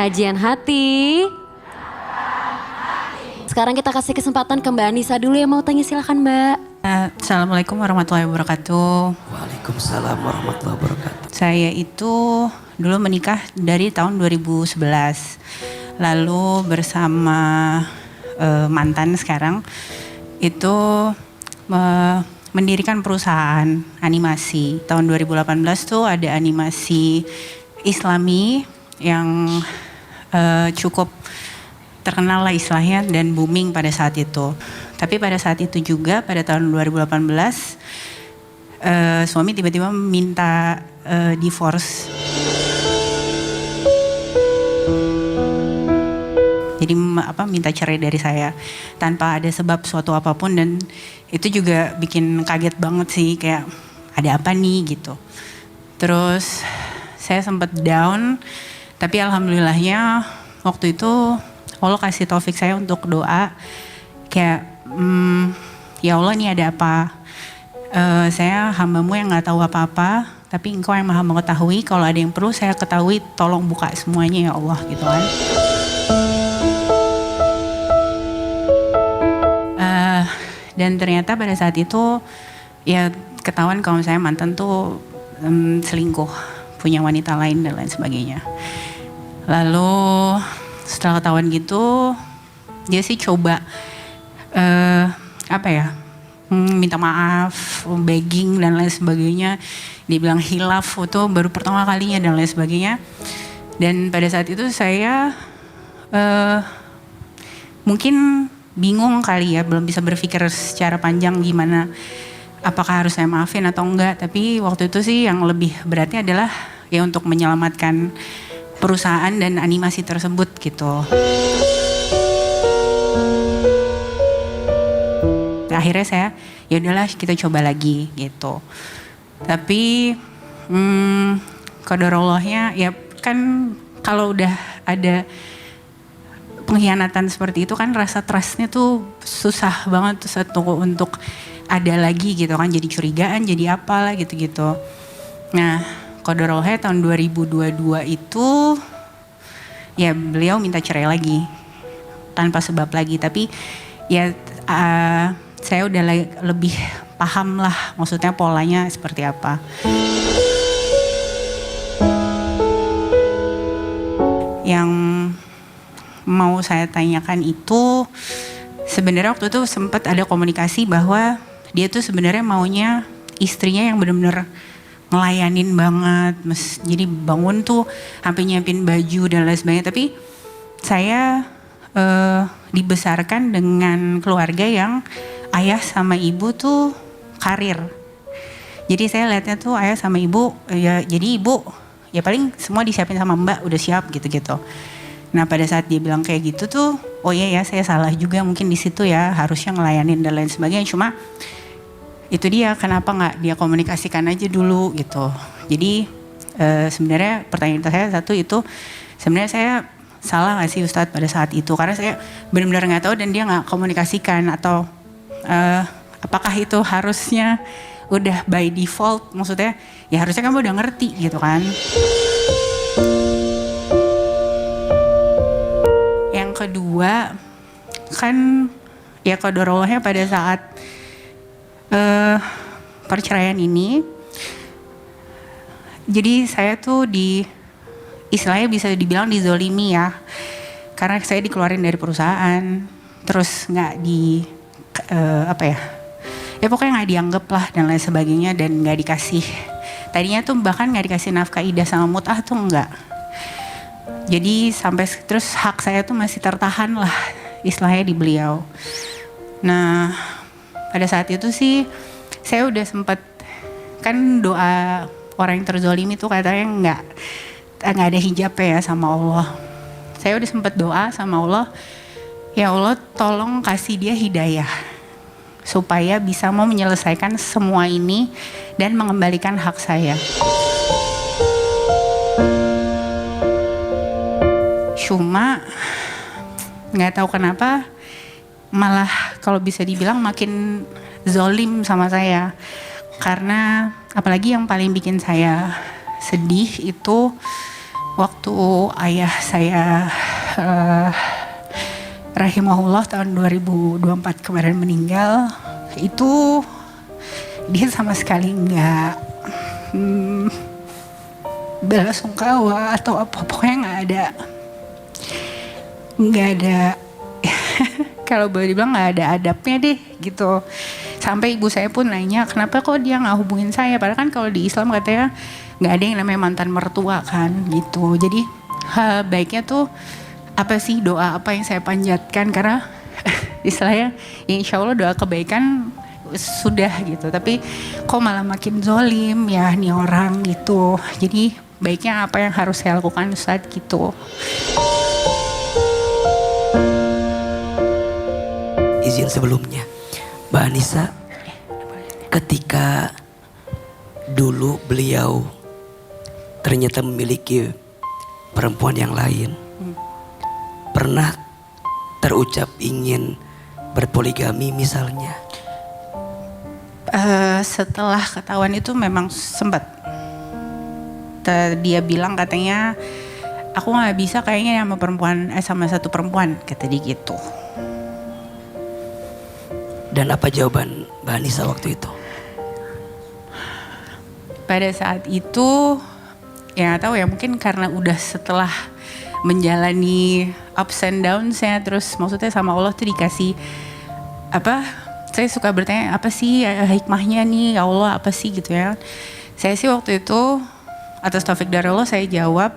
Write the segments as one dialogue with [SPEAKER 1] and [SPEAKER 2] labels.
[SPEAKER 1] Kajian hati. Sekarang kita kasih kesempatan ke Mbak Anissa dulu yang mau tanya, silakan Mbak.
[SPEAKER 2] Assalamualaikum warahmatullahi wabarakatuh.
[SPEAKER 3] Waalaikumsalam warahmatullahi wabarakatuh.
[SPEAKER 2] Saya itu dulu menikah dari tahun 2011. Lalu bersama mantan sekarang itu mendirikan perusahaan animasi. Tahun 2018 tuh ada animasi Islami yang cukup terkenal lah istilahnya dan booming pada saat itu. Tapi pada saat itu juga pada tahun 2018 suami tiba-tiba minta divorce. Jadi minta cerai dari saya tanpa ada sebab suatu apapun, dan itu juga bikin kaget banget sih, kayak ada apa nih gitu. Terus saya sempat down, tapi alhamdulillahnya waktu itu Allah kasih taufik saya untuk doa kayak ya Allah, ini ada apa? Saya hambamu yang nggak tahu apa-apa, tapi Engkau yang maha mengetahui. Kalau ada yang perlu saya ketahui, tolong buka semuanya ya Allah, gitu kan. Dan ternyata pada saat itu ya ketahuan kalau misalnya mantan tuh selingkuh, punya wanita lain dan lain sebagainya. Lalu setelah ketahuan gitu, dia sih coba minta maaf, begging dan lain sebagainya. Dia bilang hilaf, itu baru pertama kalinya dan lain sebagainya. Dan pada saat itu saya mungkin bingung kali ya, belum bisa berpikir secara panjang gimana, apakah harus saya maafin atau enggak. Tapi waktu itu sih yang lebih beratnya adalah ya untuk menyelamatkan perusahaan dan animasi tersebut gitu. Akhirnya saya ya udahlah kita coba lagi gitu. Tapi qadarallahnya ya kan, kalau udah ada pengkhianatan seperti itu kan rasa trustnya tuh susah banget untuk ada lagi gitu kan, jadi curigaan, jadi apalah gitu-gitu. Nah, qadarallahnya tahun 2022 itu ya beliau minta cerai lagi tanpa sebab lagi, tapi ya saya udah lebih paham lah maksudnya polanya seperti apa. Yang mau saya tanyakan itu sebenarnya waktu itu sempat ada komunikasi bahwa dia tuh sebenarnya maunya istrinya yang benar-benar ngelayanin banget, jadi bangun tuh sampai nyiapin baju dan lain sebagainya. Tapi saya dibesarkan dengan keluarga yang ayah sama ibu tuh karir. Jadi saya lihatnya tuh ayah sama ibu ya, jadi ibu ya paling semua disiapin sama mbak, udah siap gitu-gitu. Nah pada saat dia bilang kayak gitu tuh, oh iya ya saya salah juga mungkin di situ ya, harusnya ngelayanin dan lain sebagainya. Cuma itu dia, kenapa nggak dia komunikasikan aja dulu gitu. Jadi sebenarnya pertanyaan saya satu itu, sebenarnya saya salah nggak sih Ustadz pada saat itu? Karena saya benar-benar nggak tahu dan dia nggak komunikasikan, atau apakah itu harusnya udah by default, maksudnya ya harusnya kamu udah ngerti gitu kan. Kedua kan ya qadarallahnya pada saat perceraian ini, jadi saya tuh istilahnya bisa dibilang dizolimi ya, karena saya dikeluarin dari perusahaan, terus nggak ya pokoknya nggak dianggap lah dan lain sebagainya, dan nggak dikasih, tadinya tuh bahkan nggak dikasih nafkah idah sama mut'ah tuh enggak. Jadi sampai terus hak saya tuh masih tertahan lah istilahnya di beliau. Nah pada saat itu sih saya udah sempet, kan doa orang yang terzolimi tuh katanya nggak ada hijabnya ya sama Allah. Saya udah sempet doa sama Allah, ya Allah tolong kasih dia hidayah supaya bisa mau menyelesaikan semua ini dan mengembalikan hak saya. Cuma nggak tahu kenapa malah kalau bisa dibilang makin zolim sama saya. Karena apalagi yang paling bikin saya sedih itu waktu ayah saya rahimahullah tahun 2024 kemarin meninggal, itu dia sama sekali nggak belasungkawa atau apa, pokoknya nggak ada kalau boleh dibilang nggak ada adabnya deh gitu. Sampai ibu saya pun nanya kenapa kok dia nggak hubungin saya, padahal kan kalau di Islam katanya nggak ada yang namanya mantan mertua kan gitu. Jadi baiknya tuh apa sih doa apa yang saya panjatkan, karena istilahnya ya insya Allah doa kebaikan sudah gitu, tapi kok malah makin zolim ya nih orang gitu. Jadi baiknya apa yang harus saya lakukan saat gitu.
[SPEAKER 3] Izin sebelumnya, Mbak Anissa, ketika dulu beliau ternyata memiliki perempuan yang lain, pernah terucap ingin berpoligami misalnya?
[SPEAKER 2] Setelah ketahuan itu memang sempat dia bilang katanya aku nggak bisa kayaknya sama satu perempuan, kata dia gitu.
[SPEAKER 3] Dan apa jawaban Mbak Anissa waktu itu?
[SPEAKER 2] Pada saat itu ya nggak tahu ya, mungkin karena udah setelah menjalani ups and downs ya, terus maksudnya sama Allah tuh dikasih apa, saya suka bertanya apa sih hikmahnya nih ya Allah, apa sih gitu ya. Saya sih waktu itu atas taufik dari Allah saya jawab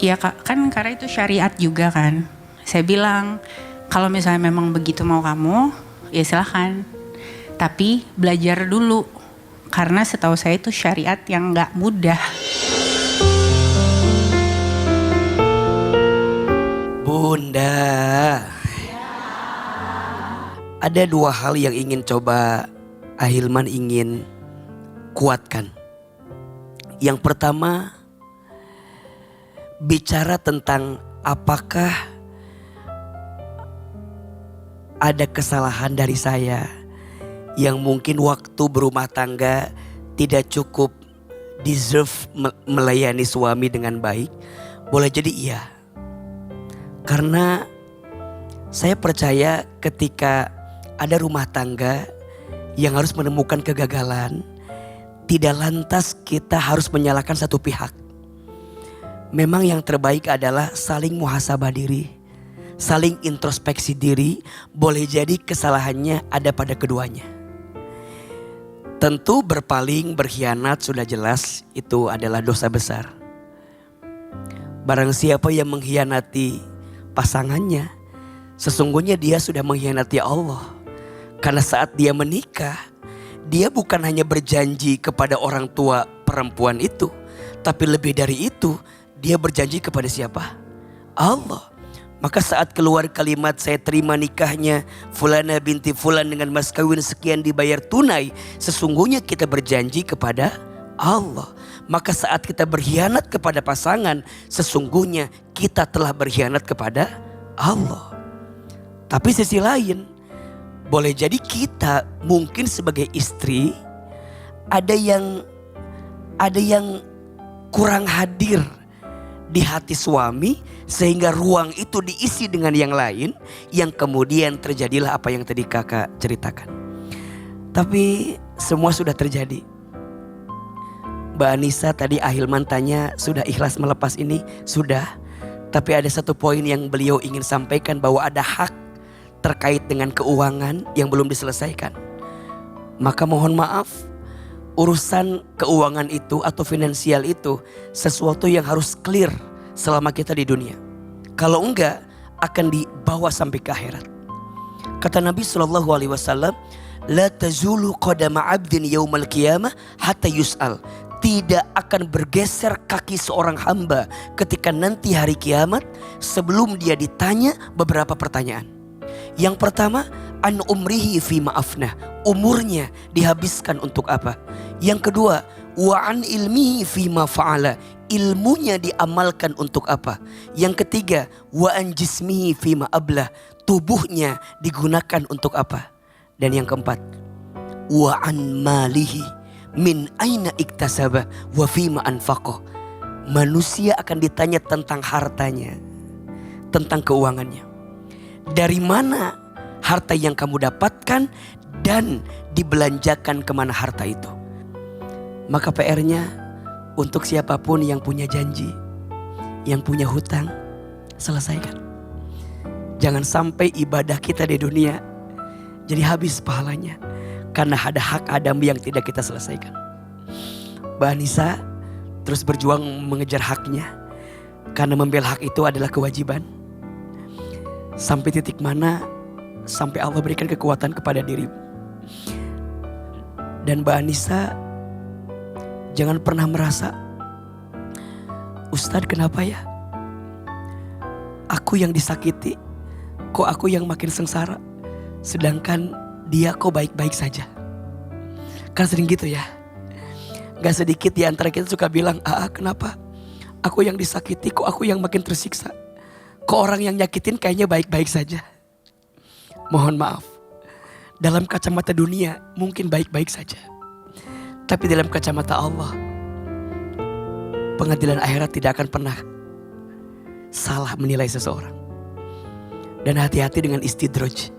[SPEAKER 2] ya kan karena itu syariat juga kan. Saya bilang kalau misalnya memang begitu mau kamu ya silahkan, tapi belajar dulu karena setahu saya itu syariat yang nggak mudah.
[SPEAKER 3] Bunda, ada dua hal yang ingin coba Ahilman ingin kuatkan. Yang pertama, bicara tentang apakah ada kesalahan dari saya yang mungkin waktu berumah tangga tidak cukup deserve melayani suami dengan baik. Boleh jadi iya. Karena saya percaya ketika ada rumah tangga yang harus menemukan kegagalan, tidak lantas kita harus menyalahkan satu pihak. Memang yang terbaik adalah saling muhasabah diri, saling introspeksi diri. Boleh jadi kesalahannya ada pada keduanya. Tentu berpaling, berkhianat sudah jelas itu adalah dosa besar. Barang siapa yang mengkhianati pasangannya, sesungguhnya dia sudah mengkhianati Allah. Karena saat dia menikah, dia bukan hanya berjanji kepada orang tua perempuan itu, tapi lebih dari itu, dia berjanji kepada siapa? Allah. Maka saat keluar kalimat saya terima nikahnya Fulana binti Fulan dengan mas kawin sekian dibayar tunai, sesungguhnya kita berjanji kepada Allah. Maka saat kita berkhianat kepada pasangan, sesungguhnya kita telah berkhianat kepada Allah. Tapi sisi lain, boleh jadi kita mungkin sebagai istri ada yang kurang hadir di hati suami, sehingga ruang itu diisi dengan yang lain, yang kemudian terjadilah apa yang tadi kakak ceritakan. Tapi semua sudah terjadi. Mbak Anissa tadi Ahilman tanya sudah ikhlas melepas ini? Sudah. Tapi ada satu poin yang beliau ingin sampaikan, bahwa ada hak terkait dengan keuangan yang belum diselesaikan. Maka mohon maaf, urusan keuangan itu atau finansial itu sesuatu yang harus clear selama kita di dunia. Kalau enggak akan dibawa sampai ke akhirat. Kata Nabi SAW, la tazulu qadama abdin yaumal qiyamah hatta yus'al. Tidak akan bergeser kaki seorang hamba ketika nanti hari kiamat sebelum dia ditanya beberapa pertanyaan. Yang pertama, an umrihi fi ma'afnah. Umurnya dihabiskan untuk apa? Yang kedua, wa an ilmihi fi ma fa'ala. Ilmunya diamalkan untuk apa? Yang ketiga, wa an jismihi fi ma ablah. Tubuhnya digunakan untuk apa? Dan yang keempat, wa an malihi min aina iktasaba wa fima anfaqah. manusia akan ditanya tentang hartanya, tentang keuangannya. Dari mana harta yang kamu dapatkan dan dibelanjakan kemana harta itu. Maka PR-nya untuk siapapun yang punya janji, yang punya hutang, selesaikan. Jangan sampai ibadah kita di dunia jadi habis pahalanya karena ada hak Adam yang tidak kita selesaikan. Mbak Anissa terus berjuang mengejar haknya karena membela hak itu adalah kewajiban. Sampai titik mana? Sampai Allah berikan kekuatan kepada dirimu. Dan Mbak Anissa jangan pernah merasa, Ustadz kenapa ya? Aku yang disakiti, kok aku yang makin sengsara? Sedangkan dia kok baik-baik saja. Kan sering gitu ya. Gak sedikit di antara kita suka bilang, kenapa? Aku yang disakiti, kok aku yang makin tersiksa? Kok orang yang nyakitin kayaknya baik-baik saja? Mohon maaf. Dalam kacamata dunia mungkin baik-baik saja. Tapi dalam kacamata Allah, pengadilan akhirat tidak akan pernah salah menilai seseorang. Dan hati-hati dengan istidraj.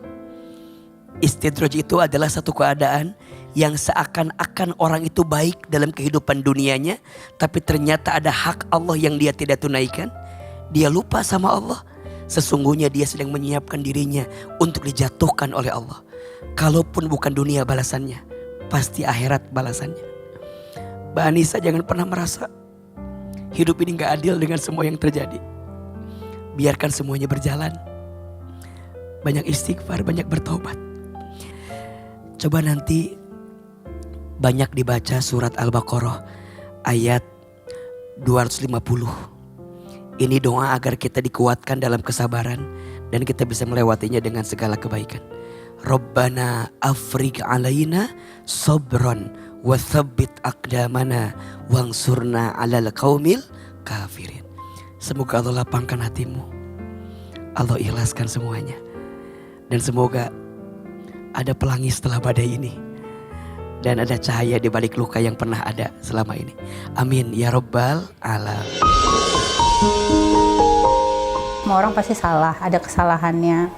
[SPEAKER 3] Istidraj itu adalah satu keadaan yang seakan-akan orang itu baik dalam kehidupan dunianya, tapi ternyata ada hak Allah yang dia tidak tunaikan. Dia lupa sama Allah. Sesungguhnya dia sedang menyiapkan dirinya untuk dijatuhkan oleh Allah. Kalaupun bukan dunia balasannya, pasti akhirat balasannya. Mbak Anissa jangan pernah merasa hidup ini gak adil dengan semua yang terjadi. Biarkan semuanya berjalan. Banyak istighfar, banyak bertobat. Coba nanti banyak dibaca surat Al-Baqarah ayat 250. Ini doa agar kita dikuatkan dalam kesabaran dan kita bisa melewatinya dengan segala kebaikan. Rabbana afriq alaina sabran wa thabbit aqdamana wansurna 'alal qaumil kafirin. Semoga Allah lapangkan hatimu. Allah ikhlaskan semuanya. Dan semoga ada pelangi setelah badai ini. Dan ada cahaya di balik luka yang pernah ada selama ini. Amin ya rabbal alamin.
[SPEAKER 4] Semua orang pasti salah, ada kesalahannya.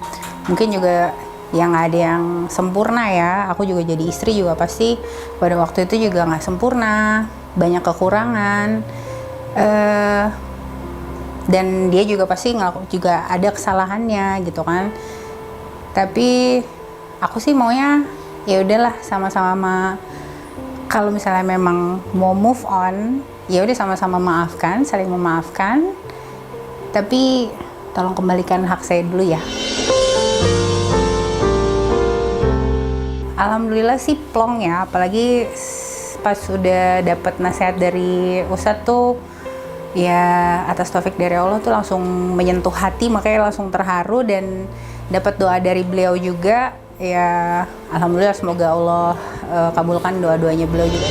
[SPEAKER 4] Mungkin juga yang ada yang sempurna ya. Aku juga jadi istri juga pasti pada waktu itu juga nggak sempurna, banyak kekurangan. Dan dia juga pasti juga ada kesalahannya gitu kan. Tapi aku sih maunya ya udahlah sama-sama. Kalau misalnya memang mau move on, ya udah sama-sama maafkan, saling memaafkan. Tapi tolong kembalikan hak saya dulu ya. Alhamdulillah sih plong ya, apalagi pas sudah dapat nasihat dari Ustadz tuh ya atas taufik dari Allah tuh langsung menyentuh hati, makanya langsung terharu dan dapat doa dari beliau juga. Ya alhamdulillah semoga Allah kabulkan doa-doanya beliau juga.